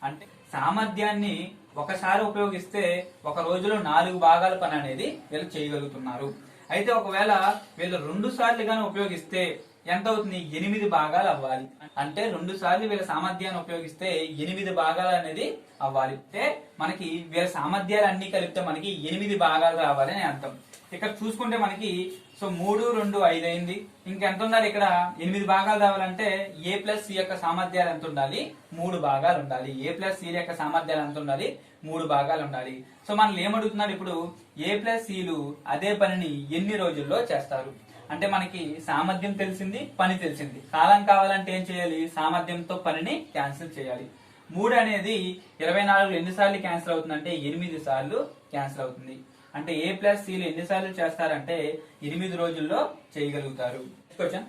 అంటే సామర్థ్యాన్ని ఒకసారి ఉపయోగిస్తే ఒక రోజులో 4 భాగాల పని అనేది వీళ్ళు చేయగలుగుతున్నారు. అయితే ఒకవేళ వీళ్ళు 2 సార్లు గానీ ఉపయోగిస్తే ఎంత అవుతుంది? 8 భాగాలు అవ్వాలి. అంటే 2 సార్లు వీళ్ళ సామర్థ్యాన్ని ఉపయోగిస్తే 8 భాగాలు అనేది అవ్వాలి. అంటే మనకి వీళ్ళ సామర్థ్యాలు అన్ని కలిపితే మనకి 8 భాగాలు రావాలి అని అర్థం. ఇక్కడ చూసుకుంటే మనకి సో 3, 2, 5 అయింది. ఇంకెంత ఉండాలి? ఇక్కడ 8 భాగాలు రావాలంటే ఏ ప్లస్ సి యొక్క సామర్థ్యాలు ఎంత ఉండాలి? 3 భాగాలు ఉండాలి. ఏ ప్లస్ సి యొక్క సామర్థ్యాలు ఎంత ఉండాలి? 3 భాగాలు ఉండాలి. సో మనల్ని ఏమడుగుతున్నారు ఇప్పుడు? ఏ ప్లస్ సిలు అదే పనిని ఎన్ని రోజుల్లో చేస్తారు? అంటే మనకి సామర్థ్యం తెలిసింది, పని తెలిసింది. కాలం కావాలంటే ఏం చేయాలి? సామర్థ్యంతో పనిని క్యాన్సిల్ చేయాలి. 3 అనేది 24 ఎన్నిసార్లు క్యాన్సిల్ అవుతుంది అంటే 8 సార్లు క్యాన్సిల్ అవుతుంది. అంటే ఏ ప్లస్ సిలు ఎన్నిసార్లు చేస్తారంటే 8 రోజుల్లో చేయగలుగుతారు. క్వశ్చన్,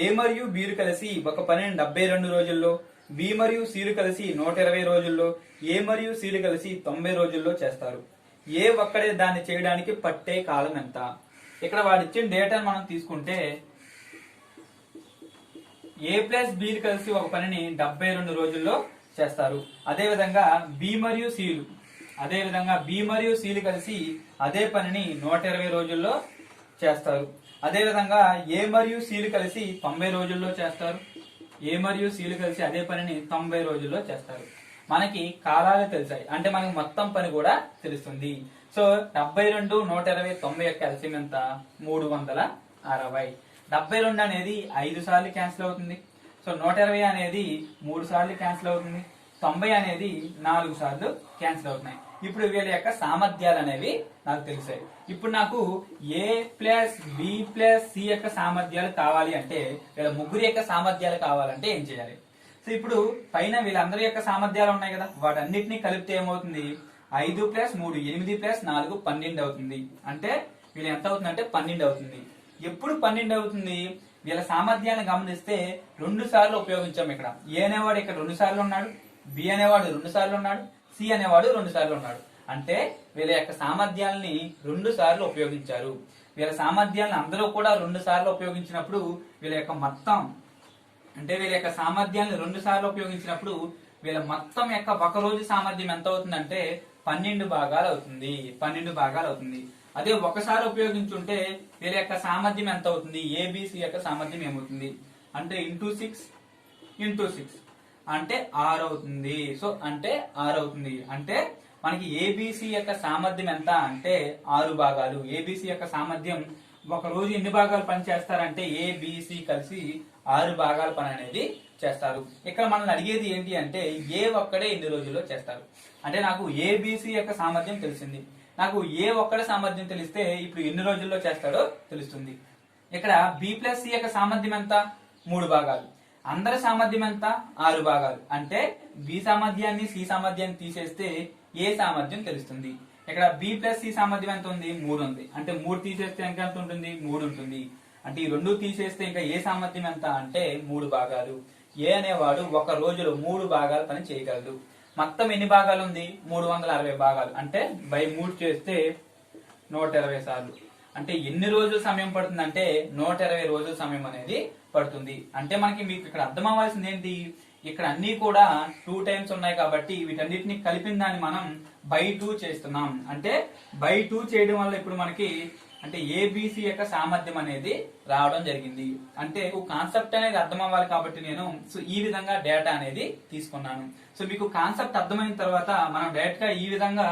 ఏ మరియు బీలు కలిసి ఒక పనిని 72 రోజుల్లో, బి మరియు సిలు కలిసి 120 రోజుల్లో, ఏ మరియు సిలు కలిసి 90 రోజుల్లో చేస్తారు. ఏ ఒక్కడే దాన్ని చేయడానికి పట్టే కాలం ఎంత? ఇక్కడ వాడు ఇచ్చిన డేటాను మనం తీసుకుంటే ఏ ప్లస్ బీలు కలిసి ఒక పనిని 72 రోజుల్లో చేస్తారు. అదే విధంగా బి మరియు సిలు కలిసి అదే పనిని 120 రోజుల్లో చేస్తారు. అదే విధంగా ఏ మరియు సిలు కలిసి 90 రోజుల్లో చేస్తారు. ఏ మరియు సిలు కలిసి అదే పనిని 90 రోజుల్లో చేస్తారు. మనకి కాలాలు తెలిసాయి అంటే మనకి మొత్తం పని కూడా తెలుస్తుంది. సో 72, 120, 90 యొక్క ఎల్సిఎం ఎంత? 360. 72 అనేది 5 సార్లు క్యాన్సిల్ అవుతుంది. సో 120 అనేది 3 సార్లు క్యాన్సిల్ అవుతుంది. 90 అనేది 4 సార్లు క్యాన్సిల్ అవుతున్నాయి. ఇప్పుడు వీళ్ళ యొక్క సామర్థ్యాలు అనేవి నాకు తెలిసాయి. ఇప్పుడు నాకు ఏ ప్లస్ బి ప్లస్ సి యొక్క సామర్థ్యాలు కావాలి అంటే వీళ్ళ ముగ్గురు యొక్క సామర్థ్యాలు కావాలంటే ఏం చేయాలి? సో ఇప్పుడు పైన వీళ్ళందరి యొక్క సామర్థ్యాలు ఉన్నాయి కదా, వాటన్నిటిని కలిపితే ఏమవుతుంది? 5 ప్లస్ 3 8 ప్లస్ 4 12 అవుతుంది. అంటే వీళ్ళు ఎంత అవుతుంది అంటే 12 అవుతుంది. ఎప్పుడు 12 అవుతుంది? వీళ్ళ సామర్థ్యాన్ని గమనిస్తే 2 సార్లు ఉపయోగించాం. ఇక్కడ ఏ అనేవాడు ఇక్కడ 2 సార్లు ఉన్నాడు, బి అనేవాడు 2 సార్లు ఉన్నాడు, సి అనేవాడు 2 సార్లు ఉన్నాడు. అంటే వీళ్ళ యొక్క సామర్థ్యాలని 2 సార్లు ఉపయోగించారు. వీళ్ళ సామర్థ్యాలను అందరూ కూడా 2 సార్లు ఉపయోగించినప్పుడు వీళ్ళ యొక్క మొత్తం అంటే వీళ్ళ యొక్క సామర్థ్యాన్ని 2 సార్లు ఉపయోగించినప్పుడు వీళ్ళ మొత్తం యొక్క ఒక రోజు సామర్థ్యం ఎంత అవుతుందంటే 12 భాగాలు అవుతుంది. 12 భాగాలు అవుతుంది. అదే ఒకసారి ఉపయోగించుంటే వీళ్ళ యొక్క సామర్థ్యం ఎంత అవుతుంది? ఏబిసి యొక్క సామర్థ్యం ఏమవుతుంది అంటే ఇంటూ 6 అంటే 6 అవుతుంది. సో అంటే 6 అవుతుంది. అంటే మనకి ఏబిసి యొక్క సామర్థ్యం ఎంత అంటే 6 భాగాలు. ఏబిసి యొక్క సామర్థ్యం ఒక రోజు ఎన్ని భాగాలు పని చేస్తారంటే ఏబిసి కలిసి 6 భాగాల పని అనేది చేస్తారు. ఇక్కడ మనల్ని అడిగేది ఏంటి అంటే ఏ ఒక్కడే ఎన్ని రోజుల్లో చేస్తారు. అంటే నాకు ఏబిసి యొక్క సామర్థ్యం తెలిసింది, నాకు ఏ ఒక్కడే సామర్థ్యం తెలిస్తే ఇప్పుడు ఎన్ని రోజుల్లో చేస్తాడో తెలుస్తుంది. ఇక్కడ బి ప్లస్ సి యొక్క సామర్థ్యం ఎంత? 3 భాగాలు. అందరి సామర్థ్యం ఎంత? 6 భాగాలు. అంటే బి సామర్థ్యాన్ని సి సామర్థ్యాన్ని తీసేస్తే ఏ సామర్థ్యం తెలుస్తుంది. ఇక్కడ బి ప్లస్ సి సామర్థ్యం ఎంత ఉంది? 3 ఉంది. అంటే 3 తీసేస్తే ఎంత ఉంటుంది? 3 ఉంటుంది. అంటే ఈ 2 తీసేస్తే ఇంకా ఏ సామర్థ్యం ఎంత అంటే 3 భాగాలు. ఏ అనేవాడు ఒక రోజులో 3 భాగాలు పని చేయగలడు. మొత్తం ఎన్ని భాగాలు ఉంది? 360 భాగాలు. అంటే బై 3 చేస్తే 120 సార్లు. అంటే ఎన్ని రోజుల సమయం పడుతుంది అంటే 120 రోజుల సమయం అనేది పడుతుంది. అంటే మనకి మీకు ఇక్కడ అర్థం అవ్వాల్సింది ఏంటి? ఇక్కడ అన్ని కూడా 2 టైమ్స్ ఉన్నాయి కాబట్టి వీటన్నిటిని కలిపిన దాన్ని మనం బై 2 చేస్తున్నాం. అంటే బై 2 చేయడం వల్ల ఇప్పుడు మనకి అంటే ఏబిసి యొక్క సామర్థ్యం అనేది రావడం జరిగింది. అంటే కాన్సెప్ట్ అనేది అర్థం అవ్వాలి కాబట్టి నేను సో ఈ విధంగా డేటా అనేది తీసుకున్నాను. సో మీకు కాన్సెప్ట్ అర్థమైన తర్వాత మనం డైరెక్ట్ గా ఈ విధంగా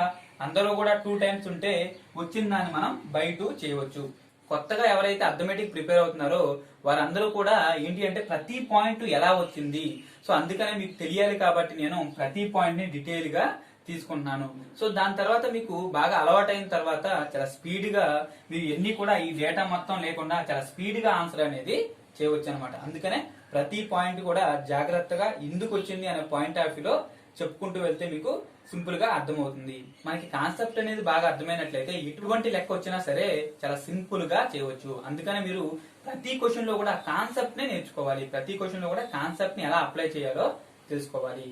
అందరూ కూడా 2 టైమ్స్ ఉంటే వచ్చిన దాన్ని మనం బై 2 చేయవచ్చు. కొత్తగా ఎవరైతే అర్థమెటిక్ ప్రిపేర్ అవుతున్నారో వారందరూ కూడా ఏంటి అంటే ప్రతి పాయింట్ ఎలా వచ్చింది సో అందుకనే మీకు తెలియాలి కాబట్టి నేను ప్రతి పాయింట్ ని డీటెయిల్ గా తీసుకుంటున్నాను. సో దాని తర్వాత మీకు బాగా అలవాటైన తర్వాత చాలా స్పీడ్ గా మీరు ఎన్ని కూడా ఈ డేటా మొత్తం లేకుండా చాలా స్పీడ్ గా ఆన్సర్ అనేది చేయవచ్చు అనమాట. అందుకనే ప్రతి పాయింట్ కూడా జాగ్రత్తగా ఎందుకు వచ్చింది అనే పాయింట్ ఆఫ్ వ్యూలో చెప్పుకుంటూ వెళ్తే మీకు సింపుల్ గా అర్థమవుతుంది. మనకి కాన్సెప్ట్ అనేది బాగా అర్థమైనట్లయితే ఎటువంటి లెక్క వచ్చినా సరే చాలా సింపుల్ గా చేయవచ్చు. అందుకనే మీరు ప్రతి క్వశ్చన్ లో కూడా కాన్సెప్ట్ ని నేర్చుకోవాలి. ప్రతి క్వశ్చన్ లో కూడా కాన్సెప్ట్ ని ఎలా అప్లై చేయాలో తెలుసుకోవాలి.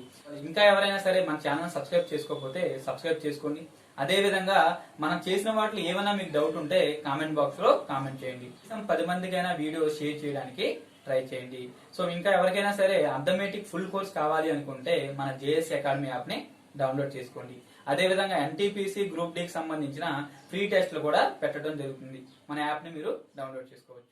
ఇంకా ఎవరైనా సరే మన ఛానల్ సబ్స్క్రైబ్ చేసుకోకపోతే సబ్స్క్రైబ్ చేసుకోండి. అదే విధంగా మనం చేసిన వాటిలో ఏమైనా మీకు డౌట్ ఉంటే కామెంట్ బాక్స్ లో కామెంట్ చేయండి. 10 మందికైనా వీడియో షేర్ చేయడానికి ట్రై చేయండి. సో ఇంకా ఎవరికైనా సరే అర్థమెటిక్ ఫుల్ కోర్స్ కావాలి అనుకుంటే మన జేఎస్ అకాడమీ యాప్ ని డౌన్లోడ్ చేసుకోండి. అదే విధంగా ఎన్టీపీసీ గ్రూప్ డి కి సంబంధించిన ఫ్రీ టెస్ట్లు కూడా పెట్టడం జరుగుతుంది. మన యాప్ ని మీరు డౌన్లోడ్ చేసుకోవచ్చు.